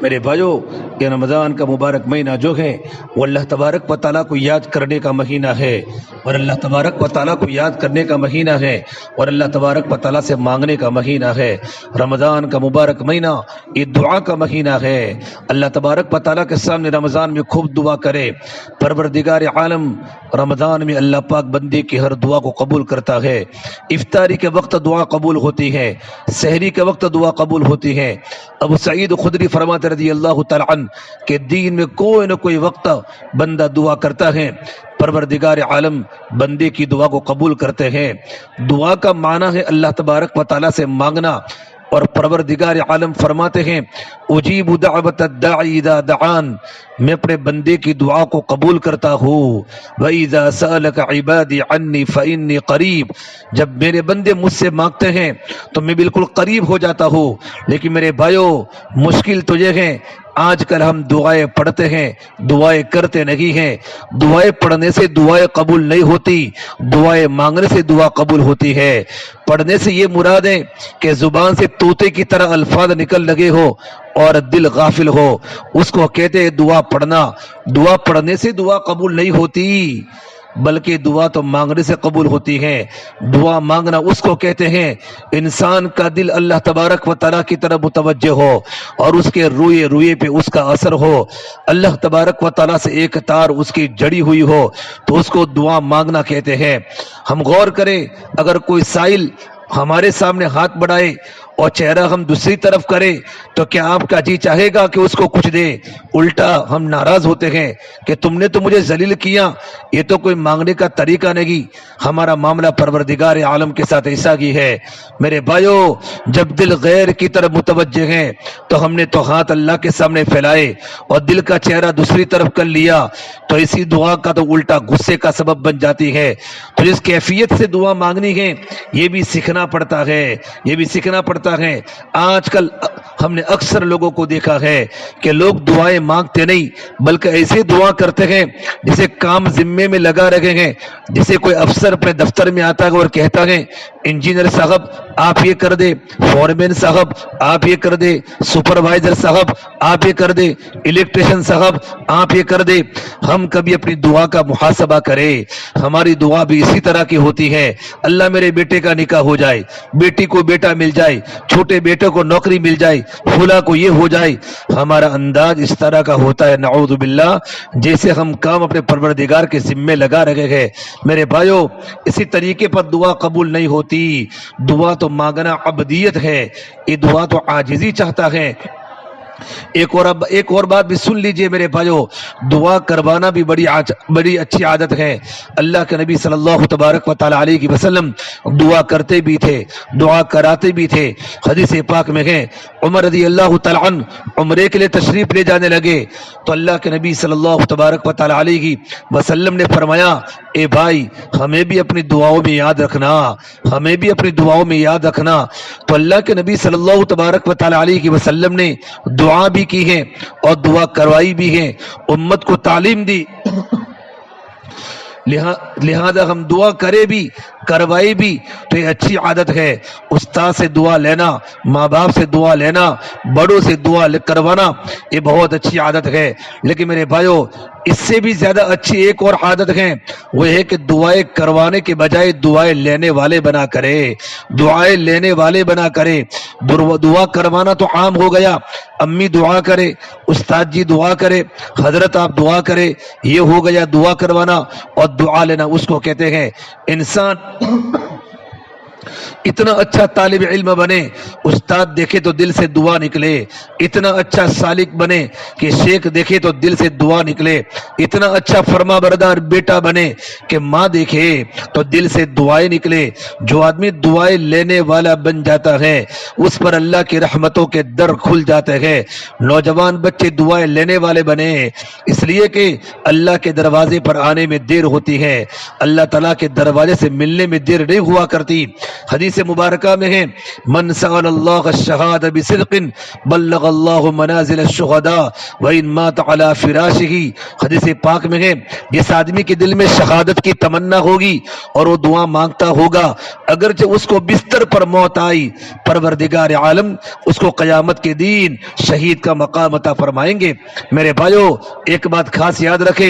میرے بھائیو، یہ رمضان کا مبارک مہینہ جو ہے وہ اللہ تبارک و تعالیٰ کو یاد کرنے کا مہینہ ہے، اور اللہ تبارک و تعالیٰ کو یاد کرنے کا مہینہ ہے، اور اللہ تبارک و تعالیٰ سے مانگنے کا مہینہ ہے۔ رمضان کا مبارک مہینہ یہ دعا کا مہینہ ہے۔ اللہ تبارک و تعالیٰ کے سامنے رمضان میں خوب دعا کرے۔ پروردگار عالم رمضان میں اللہ پاک بندے کی ہر دعا کو قبول کرتا ہے۔ افطاری کے وقت دعا قبول ہوتی ہے، سحری کے وقت دعا قبول ہوتی ہے۔ ابو سعید خدری فرماتے رضی اللہ تعالی عنہ کہ دین میں کوئی نہ کوئی وقت بندہ دعا کرتا ہے، پروردگار عالم بندے کی دعا کو قبول کرتے ہیں۔ دعا کا معنی ہے اللہ تبارک و تعالیٰ سے مانگنا، اور پروردگار عالم فرماتے ہیں اجیب دعوت الداعی اذا دعان، میں اپنے بندے کی دعا کو قبول کرتا ہوں۔ وَإِذَا سَأَلَكَ عِبَادِي عَنِّي فَإِنِّي قَرِيب، جب میرے بندے مجھ سے مانگتے ہیں تو میں بالکل قریب ہو جاتا ہوں۔ لیکن میرے بھائیو، مشکل تو یہ ہے آج کل ہم دعائیں پڑھتے ہیں، دعائیں کرتے نہیں ہیں۔ دعائیں پڑھنے سے دعائیں قبول نہیں ہوتی، دعائیں مانگنے سے دعا قبول ہوتی ہے۔ پڑھنے سے یہ مراد ہے کہ زبان سے طوطے کی طرح الفاظ نکل لگے ہو اور دل غافل ہو، اس کو کہتے ہیں دعا پڑھنا۔ دعا پڑھنے سے دعا قبول نہیں ہوتی، بلکہ دعا تو مانگنے سے قبول ہوتی ہے۔ دعا مانگنا اس کو کہتے ہیں انسان کا دل اللہ تبارک و تعالیٰ کی طرف متوجہ ہو اور اس کے روئے روئے پہ اس کا اثر ہو، اللہ تبارک و تعالیٰ سے ایک تار اس کی جڑی ہوئی ہو، تو اس کو دعا مانگنا کہتے ہیں۔ ہم غور کریں، اگر کوئی سائل ہمارے سامنے ہاتھ بڑھائے اور چہرہ ہم دوسری طرف کرے تو کیا آپ کا جی چاہے گا کہ اس کو کچھ دے؟ الٹا ہم ناراض ہوتے ہیں کہ تم نے تو مجھے ذلیل کیا، یہ تو کوئی مانگنے کا طریقہ نہیں۔ ہمارا معاملہ پروردگار عالم کے ساتھ ایسا ہی ہے۔ میرے بھائیو، جب دل غیر کی طرف متوجہ ہے تو ہم نے تو ہاتھ اللہ کے سامنے پھیلائے اور دل کا چہرہ دوسری طرف کر لیا، تو اسی دعا کا تو الٹا غصے کا سبب بن جاتی ہے۔ تو جس کیفیت سے دعا مانگنی ہے یہ بھی سیکھنا پڑتا ہے، یہ بھی سیکھنا پڑتا ہے۔ آج کل ہم نے اکثر لوگوں کو دیکھا ہے کہ لوگ دعائیں مانگتے نہیں بلکہ ایسے دعا کرتے ہیں جسے کام ذمے میں لگا رکھے ہیں۔ جسے کوئی افسر اپنے دفتر میں آتا ہے اور کہتا ہے انجینئر صاحب آپ یہ کر دے، فورمین صاحب آپ یہ کر دے، سپروائزر صاحب آپ یہ کر دے، الیکٹریشن صاحب آپ یہ کر دے۔ ہم کبھی اپنی دعا کا محاسبہ کریں، ہماری دعا بھی اسی طرح کی ہوتی ہے۔ اللہ میرے بیٹے کا نکاح ہو جائے، بیٹی کو بیٹا مل جائے، چھوٹے بیٹے کو نوکری مل جائے، فلاں کو یہ ہو جائے۔ ہمارا انداز اس طرح کا ہوتا ہے نعوذ باللہ، جیسے ہم کام اپنے پروردگار کے ذمے لگا رکھے ہیں۔ میرے بھائیو، اسی طریقے پر دعا قبول نہیں ہوتی۔ دعا تو مانگنا عبدیت ہے، یہ دعا تو عاجزی چاہتا ہے۔ ایک اور بات بھی سن لیجئے میرے بھائیو، دعا کروانا بھی بڑی اچھی عادت ہے۔ اللہ کے نبی صلی اللہ تبارک و تعالی علیہ وسلم دعا کرتے بھی تھے، دعا کراتے بھی تھے۔ حدیث پاک میں ہے عمر رضی اللہ تعالی عنہ عمرے کے لیے تشریف لے جانے لگے تو اللہ کے نبی صلی اللہ تبارک و تعالی علیہ وسلم نے فرمایا اے بھائی ہمیں بھی اپنی دعاؤں میں یاد رکھنا، ہمیں بھی اپنی دعاؤں میں یاد رکھنا۔ تو اللہ کے نبی صلی اللہ تبارک و تعالی علیہ وسلم نے دعا بھی کی ہے اور دعا کروائی بھی ہے، امت کو تعلیم دی۔ لہذا ہم دعا کرے بھی کروائی بھی تو یہ اچھی عادت ہے۔ استاد سے دعا لینا، ماں باپ سے دعا لینا، بڑوں سے دعا کروانا، یہ بہت اچھی عادت ہے۔ لیکن میرے بھائیو، اس سے بھی زیادہ اچھی ایک اور عادت ہے، وہ ہے کہ دعائیں کروانے کے بجائے دعائیں لینے والے بنا کرے، دعائیں لینے والے بنا کرے۔ دعا کروانا تو عام ہو گیا، امی دعا کرے، استاد جی دعا کرے، حضرت آپ دعا کرے، یہ ہو گیا دعا کروانا۔ اور دعا لینا اس کو کہتے ہیں انسان اتنا اچھا طالب علم بنے استاد دیکھے تو دل سے دعا نکلے، اتنا اچھا سالک بنے کہ شیخ دیکھے تو دل سے دعا نکلے، اتنا اچھا فرما بردار بیٹا بنے کہ ماں دیکھے تو دل سے دعائیں نکلے۔ جو آدمی دعائیں لینے والا بن جاتا ہے اس پر اللہ کی رحمتوں کے در کھل جاتے ہیں۔ نوجوان بچے دعائیں لینے والے بنے، اس لیے کہ اللہ کے دروازے پر آنے میں دیر ہوتی ہے، اللہ تعالیٰ کے دروازے سے ملنے میں دیر نہیں ہوا کرتی۔ حدیث مبارکہ میں ہے من سأل اللہ الشہاد بصدق بلغ اللہ منازل الشہداء وإن مات على فراشہ. حدیث پاک میں ہے جس آدمی کے دل میں شہادت کی تمنا ہوگی اور وہ دعا مانگتا ہوگا اگرچہ اس کو بستر پر موت آئی پروردگار عالم اس کو قیامت کے دن شہید کا مقام عطا فرمائیں گے. میرے بھائیو ایک بات خاص یاد رکھے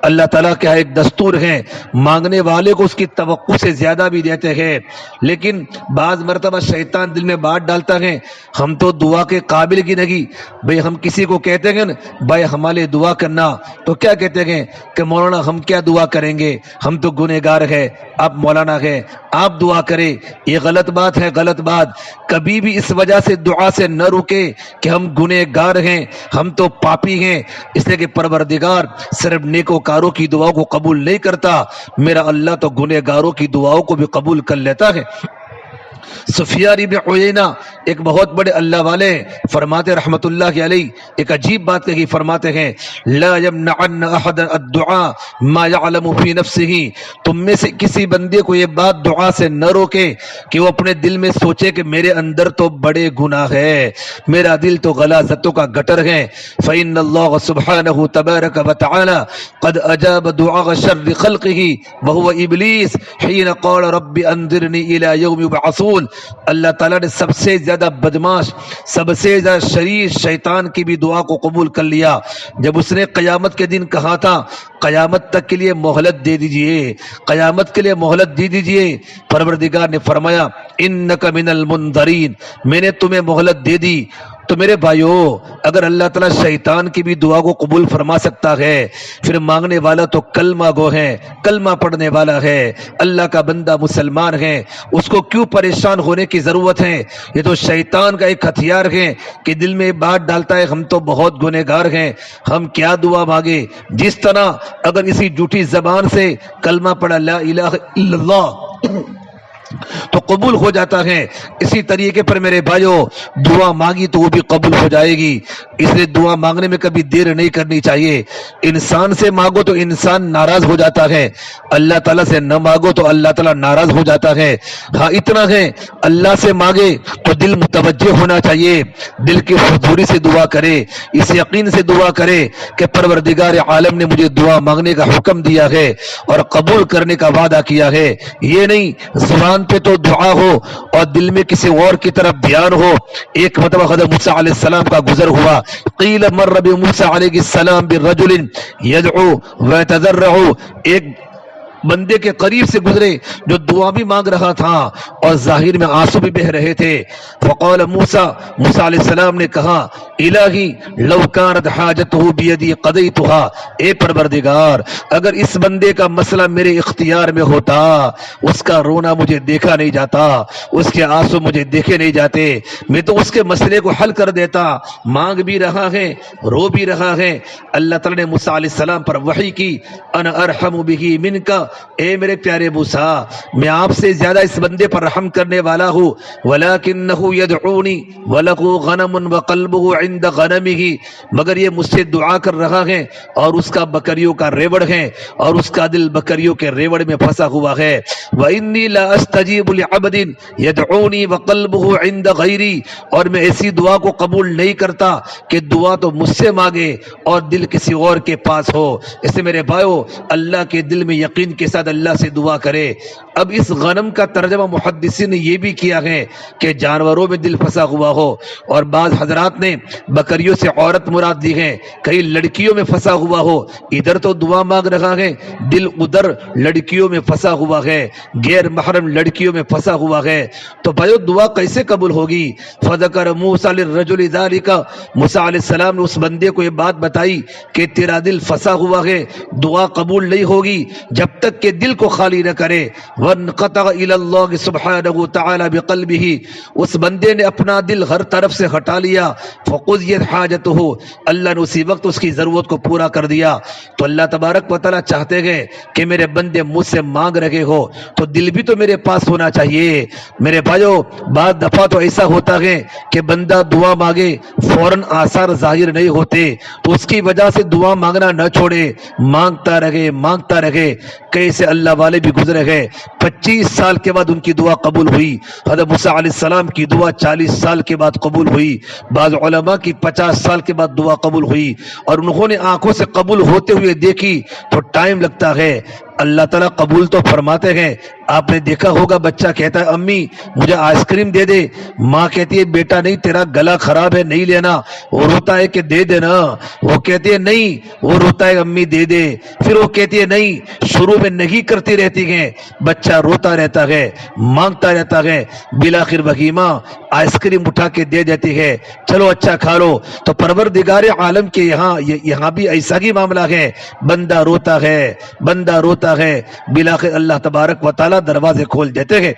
اللہ تعالیٰ کا ایک دستور ہے مانگنے والے کو اس کی توقع سے زیادہ بھی دیتے ہیں لیکن بعض مرتبہ شیطان دل میں بات ڈالتا ہے ہم تو دعا کے قابل کی نہیں. بھئی ہم کسی کو کہتے ہیں بھائی ہمارے دعا کرنا تو کیا کہتے ہیں کہ مولانا ہم کیا دعا کریں گے ہم تو گنہگار ہے آپ مولانا ہے آپ دعا کریں. یہ غلط بات ہے غلط بات. کبھی بھی اس وجہ سے دعا سے نہ رکے کہ ہم گنہگار ہیں ہم تو پاپی ہیں اس لیے کہ پروردگار صرف نیکوکاروں کی دعاؤں کو قبول نہیں کرتا میرا اللہ تو گنہگاروں کی دعاؤں کو بھی قبول کر لیتا ہے. سفیان ابن عیینہ ایک بہت بڑے اللہ والے فرماتے رحمت اللہ علیہ ایک عجیب بات کہی فرماتے ہیں لا یمنعن احد الدعاء ما يعلم في نفسه. تم میں سے کسی بندے کو یہ بات دعا سے نہ روکے کہ وہ اپنے دل میں سوچے کہ میرے اندر تو بڑے گناہ ہے میرا دل تو غلاظتوں کا گٹر ہے. فإن اللہ سبحانہ تبارک وتعالی قد اجاب دعاء شر خلقه وهو ابلیس حين قال رب انذرني الى يوم يبعثون. اللہ تعالیٰ نے سب سے زیادہ بدماش سب سے زیادہ شریر شیطان کی بھی دعا کو قبول کر لیا جب اس نے قیامت کے دن کہا تھا قیامت تک کے لیے مہلت دے دیجئے قیامت کے لیے مہلت دے دیجئے. پروردگار نے فرمایا انک من المنذرین میں نے تمہیں مہلت دے دی. تو میرے بھائیو اگر اللہ تعالیٰ شیطان کی بھی دعا کو قبول فرما سکتا ہے پھر مانگنے والا تو کلمہ گو ہے کلمہ پڑھنے والا ہے اللہ کا بندہ مسلمان ہے اس کو کیوں پریشان ہونے کی ضرورت ہے. یہ تو شیطان کا ایک ہتھیار ہے کہ دل میں بات ڈالتا ہے ہم تو بہت گنہگار ہیں ہم کیا دعا مانگے. جس طرح اگر اسی جھوٹی زبان سے کلمہ پڑھا لا الہ الا اللہ تو قبول ہو جاتا ہے اسی طریقے پر میرے بھائیو دعا مانگی تو وہ بھی قبول ہو جائے گی. اس لیے دعا مانگنے میں کبھی دیر نہیں کرنی چاہیے. انسان سے مانگو تو انسان ناراض ہو جاتا ہے اللہ تعالیٰ سے نہ مانگو تو اللہ تعالیٰ ناراض ہو جاتا ہے. ہاں اتنا ہے اللہ سے مانگے تو دل متوجہ ہونا چاہیے دل کی حضوری سے دعا کرے اس یقین سے دعا کرے کہ پروردگار عالم نے مجھے دعا مانگنے کا حکم دیا ہے اور قبول کرنے کا وعدہ کیا ہے. یہ نہیں زبان پہ تو دعا ہو اور دل میں کسی اور کی طرف بیان ہو. ایک مرتبہ حضرت موسیٰ علیہ السلام کا گزر ہوا قیل مر بموسیٰ علیہ السلام برجل یدعو ویتذرع. ایک بندے کے قریب سے گزرے جو دعا بھی مانگ رہا تھا اور ظاہر میں آنسو بھی بہ رہے تھے. فقال موسیٰ علیہ السلام نے کہا الہی لو کانت حاجتہ بیدی قضیتها. اے پروردگار اگر اس بندے کا مسئلہ میرے اختیار میں ہوتا اس کا رونا مجھے دیکھا نہیں جاتا اس کے آنسو مجھے دیکھے نہیں جاتے میں تو اس کے مسئلے کو حل کر دیتا. مانگ بھی رہا ہے رو بھی رہا ہے. اللہ تعالی نے موسیٰ علیہ السلام پر وحی کی انا ارحم بہ منک. اے میرے پیارے موسیٰ میں آپ سے زیادہ اس بندے پر رحم کرنے والا ہوں ولکنہ یدعونی ولہ غنم وقلبہ عند غنمہ. مگر یہ مجھ سے دعا کر رہا ہے اور اس کا بکریوں کا ریوڑ ہے اور اس کا دل بکریوں کے ریوڑ میں پھنسا ہوا ہے. وانی لا استجیب لعبد یدعونی وقلبہ عند غیری. اور میں ایسی دعا کو قبول نہیں کرتا کہ دعا تو مجھ سے مانگے اور دل کسی اور کے پاس ہو. اس لیے میرے بھائیو اللہ کے دل میں یقین کے ساتھ اللہ سے دعا کرے. اب اس غنم کا ترجمہ محدثین نے یہ بھی کیا ہے کہ جانوروں میں دل پھنسا ہوا ہو اور بعض حضرات نے بکریوں سے عورت مراد دی ہے کہیں لڑکیوں میں پھنسا ہوا ہو. ادھر تو دعا مانگ رہا ہے دل ادھر لڑکیوں میں پھنسا ہوا ہے غیر محرم لڑکیوں میں پھنسا ہوا ہے. تو بھائیو دعا کیسے قبول ہوگی. فذکر موسیٰ للرجل ذالک. موسیٰ علیہ السلام نے اس بندے کو یہ بات بتائی کہ تیرا دل پھنسا ہوا ہے دعا قبول نہیں ہوگی جب تک کہ دل کو خالی نہ کرے. وانقطع الی اللہ سبحانہ تعالی بقلبہ. اس بندے نے اپنا دل ہر طرف سے ہٹا لیا. فقضیت حاجتہ. اللہ نے اسی وقت اس کی ضرورت کو پورا کر دیا. تو اللہ تبارک و تعالیٰ چاہتے ہیں کہ میرے بندے مجھ سے مانگ رہے ہو تو دل بھی تو میرے پاس ہونا چاہیے. میرے بھائیو بعض دفعہ تو ایسا ہوتا ہے کہ بندہ دعا مانگے فوراً آثار ظاہر نہیں ہوتے تو اس کی وجہ سے دعا مانگنا نہ چھوڑے مانگتا رہے. مکے سے اللہ والے بھی گزرے گئے، 25 سال کے بعد ان کی دعا قبول ہوئی۔ حضرت موسیٰ علیہ السلام کی دعا 40 سال کے بعد قبول ہوئی، بعض علماء کی 50 سال کے بعد دعا قبول ہوئی، اور انہوں نے آنکھوں سے قبول ہوتے ہوئے دیکھی تو ٹائم لگتا ہے۔ اللہ تعالیٰ قبول تو فرماتے ہیں۔ آپ نے دیکھا ہوگا بچہ کہتا ہے امی مجھے آئس کریم دے دے، ماں کہتی ہے بیٹا نہیں تیرا گلا خراب ہے نہیں لینا، وہ روتا ہے کہ دے دینا، وہ کہتی ہے نہیں، وہ روتا ہے امی دے دے، پھر وہ کہتی ہے نہیں، شروع میں نہیں کرتی رہتی ہے، بچہ روتا رہتا ہے، مانگتا رہتا ہے، بالآخر وہی ماں آئس کریم اٹھا کے دے دیتی ہے، چلو اچھا کھا لو۔ تو پروردگار عالم کے یہاں بھی ایسا ہی معاملہ ہے، بندہ روتا ہے، بندہ روتا ہے، بالآخر اللہ تبارک و تعالی دروازے کھول دیتے ہیں۔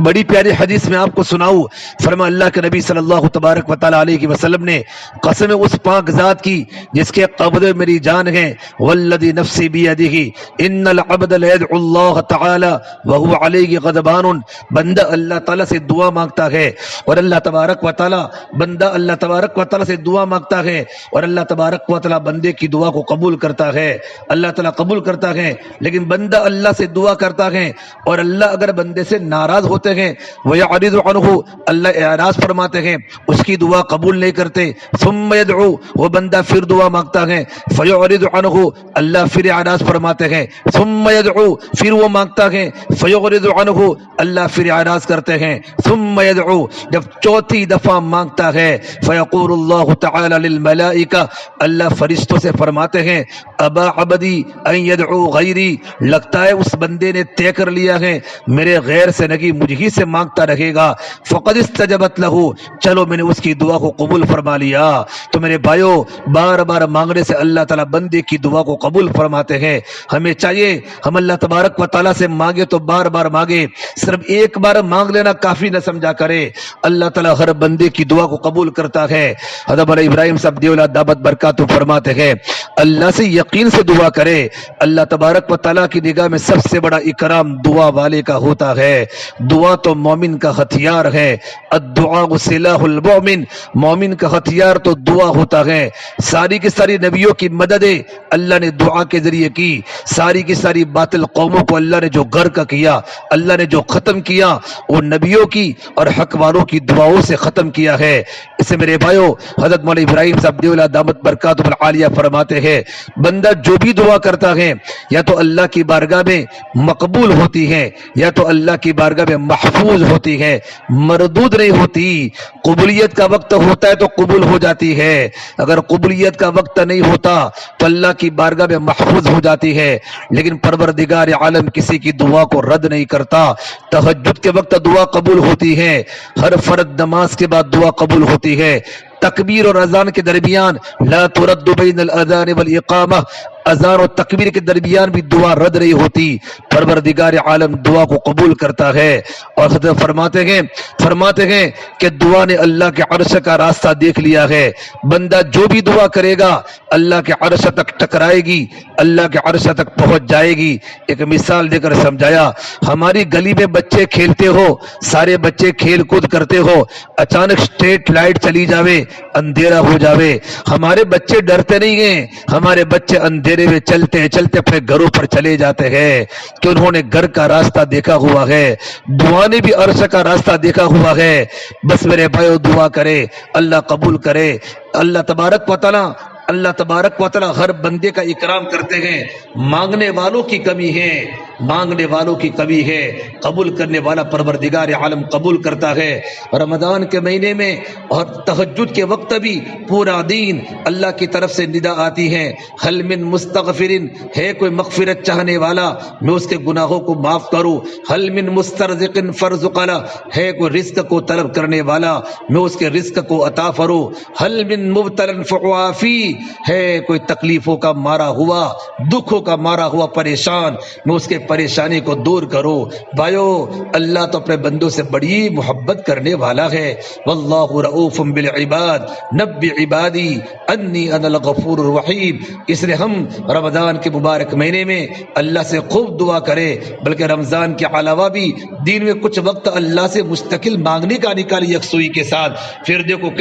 بڑی پیاری حدیث میں آپ کو سناؤں، فرما اللہ کے نبی صلی اللہ تبارک و تعالی علیہ وسلم نے قسم اس پاک ذات کی جس کے قبضے میری جان ہے، والذی نفسی بیدہ ان العبد لیدعو اللہ تعالی وہو علیہ غضبان، بندہ اللہ تعالیٰ سے دعا مانگتا ہے اور اللہ تبارک و تعالی بندہ اللہ تبارک و تعالی سے دعا مانگتا ہے اور اللہ تبارک و تعالی بندے کی دعا کو قبول کرتا ہے، اللہ تعالیٰ قبول کرتا ہے۔ لیکن بندہ اللہ سے دعا کرتا ہے اور اللہ اگر بندے سے ناراض ہوتے ہیں وَيَعْرِضُ عَنْهُ، اللہ اعراض فرماتے ہیں، اس کی دعا قبول نہیں کرتے، ثُمَّ يَدْعُو، وہ بندہ پھر دعا مانگتا ہے، فَيُعْرِضُ عَنْهُ، اللہ پھر اعراض فرماتے ہیں، ثُمَّ يَدْعُو، پھر وہ مانگتا ہے، فَيُعْرِضُ عَنْهُ، اللہ پھر اعراض کرتے ہیں، ثُمَّ يَدْعُو، جب چوتھی دفعہ مانگتا ہے، فَيَقُولُ اللَّهُ تَعَالَى لِلْمَلَائِكَةِ، اللہ فرشتوں سے فرماتے ہیں، ابا عبدی ان يدعو غیری، لگتا ہے اس بندے نے طے کر لیا ہے میرے غیر سے نگی مجھ ہی سے مانگتا رہے گا، فقد استجبت لہ، چلو میں نے اس کی دعا کو قبول فرما لیا۔ تو میرے بھائیو، بار بار مانگنے سے اللہ تعالیٰ بندے کی دعا کو قبول فرماتے ہیں۔ ہمیں چاہیے ہم اللہ تبارک و تعالیٰ سے مانگے تو بار بار مانگے، صرف ایک بار مانگ لینا کافی نہ سمجھا کرے، اللہ تعالیٰ ہر بندے کی دعا کو قبول کرتا ہے۔ حضرت ابراہیم صاحب دیولہ دعوت برکاتہ فرماتے ہیں اللہ سے یقین سے دعا کرے، اللہ تبارک و تعالیٰ کی نگاہ میں سب سے بڑا اکرام دعا والے کا ہوتا ہے۔ دعا تو مومن کا ہتھیار ہے، الدعاء سلاح المؤمن، مومن کا ہتھیار تو دعا ہوتا ہے۔ ساری کی ساری نبیوں کی مددیں اللہ نے دعا کے ذریعے کی، ساری کی ساری باطل قوموں کو اللہ نے جو غرق کیا، اللہ نے جو ختم کیا، وہ نبیوں کی اور حق والوں کی دعاؤں سے ختم کیا ہے۔ اسے میرے بھائیو، حضرت مولانا ابراہیم صاحب دیولہ دامت برکاتہ العالیہ فرماتے ہیں بندہ جو بھی دعا کرتا ہے یا تو اللہ کی بارگاہ میں مقبول ہوتی ہے یا تو اللہ کی بارگاہ میں محفوظ ہوتی ہے، مردود نہیں ہوتی۔ قبولیت کا وقت ہوتا ہے تو قبول ہو جاتی ہے، اگر قبولیت کا وقت نہیں ہوتا تو اللہ کی بارگاہ میں محفوظ ہو جاتی ہے۔ لیکن پروردگار عالم کسی کی دعا کو رد نہیں کرتا۔ تہجد کے وقت دعا قبول ہوتی ہے، ہر فرض نماز کے بعد دعا قبول ہوتی ہے، تکبیر اور اذان کے درمیان لا ترد بین الاذان والاقامہ، اذان اور تکبیر کے درمیان بھی دعا رد نہیں ہوتی، پروردگار عالم دعا کو قبول کرتا ہے۔ اور حضرت فرماتے ہیں کہ دعا نے اللہ کے عرش کا راستہ دیکھ لیا ہے، بندہ جو بھی دعا کرے گا اللہ کے عرش تک ٹکرائے گی، اللہ کے عرش تک پہنچ جائے گی۔ ایک مثال دے کر سمجھایا، ہماری گلی میں بچے کھیلتے ہو، سارے بچے کھیل کود کرتے ہو، اچانک اسٹریٹ لائٹ چلی جاوے، اندھیرا ہو جاوے، ہمارے بچے ڈرتے نہیں ہیں، ہمارے بچے اندھیرے میں چلتے چلتے اپنے گھروں پر چلے جاتے ہیں کہ انہوں نے گھر کا راستہ دیکھا ہوا ہے۔ دعا نے بھی عرش کا راستہ دیکھا ہوا ہے۔ بس میرے بھائیو دعا کرے، اللہ قبول کرے۔ اللہ تبارک و تعالی ہر بندے کا اکرام کرتے ہیں، مانگنے والوں کی کمی ہے، مانگنے والوں کی کمی ہے، قبول کرنے والا پروردگار عالم قبول کرتا ہے۔ رمضان کے مہینے میں اور تہجد کے وقت بھی پورا دین اللہ کی طرف سے ندا آتی ہے، حل من مستغفرین، ہے کوئی مغفرت چاہنے والا میں اس کے گناہوں کو معاف کروں، حل من مسترزق فارزق له، ہے کوئی رزق کو طلب کرنے والا میں اس کے رزق کو عطا فروں، حل من مبتلا فعافی، ہے کوئی تکلیفوں کا مارا ہوا، دکھوں کا مارا ہوا پریشان میں اس کے پریشانی کو دور کرو۔ بھائیو، اللہ تو اپنے بندوں سے بڑی محبت کرنے والا ہے، واللہ رؤوف بالعباد، نبی عبادی انی انا الغفور الرحیم۔ اس لیے ہم رمضان کے مبارک مہینے میں اللہ سے خوب دعا کرے، بلکہ رمضان کے علاوہ بھی دین میں کچھ وقت اللہ سے مستقل مانگنے کا نکالی یکسوئی کے ساتھ، پھر دیکھو